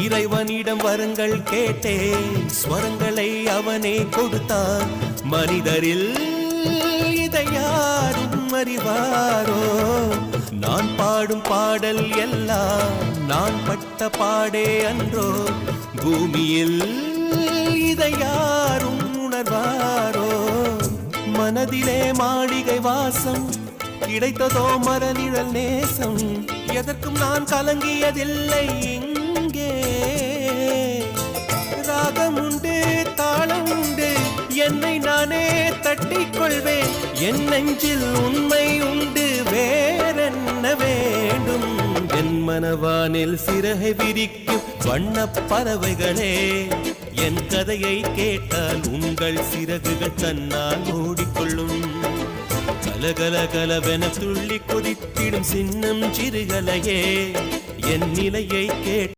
இறைவனிடம் வரங்கள் கேட்டேன், ஸ்வரங்களை அவனே கொடுத்தான். மனிதரில் இதை யாரும் அறிவாரோ? நான் பாடும் பாடல் எல்லாம் நான் பட்ட பாடே அன்றோ? பூமியில் இதை யாரும் உணர்வாரோ? மனதிலே மாளிகை வாசம், கிடைத்ததோ மரநிழல் நேசம். எதற்கும் நான் கலங்கியதில்லை இங்கே. ராகம் உண்டு, தாளம் உண்டு, என்னை நானே தட்டிக் கொள்வேன். என் நெஞ்சில் உண்மை உண்டு, வேறென்ன வேண்டும்? என் மனவானில் சிறகை விரிக்கும் வண்ணப் பறவைகளே, என் கதையை கேட்டால் உங்கள் சிறகுகள் தன்னால் மூடிக்கொள்ளும். கலகல கலவென துள்ளி கொதித்திடும் சின்னம் சிறுகலையே, என் நிலையை கேட்டு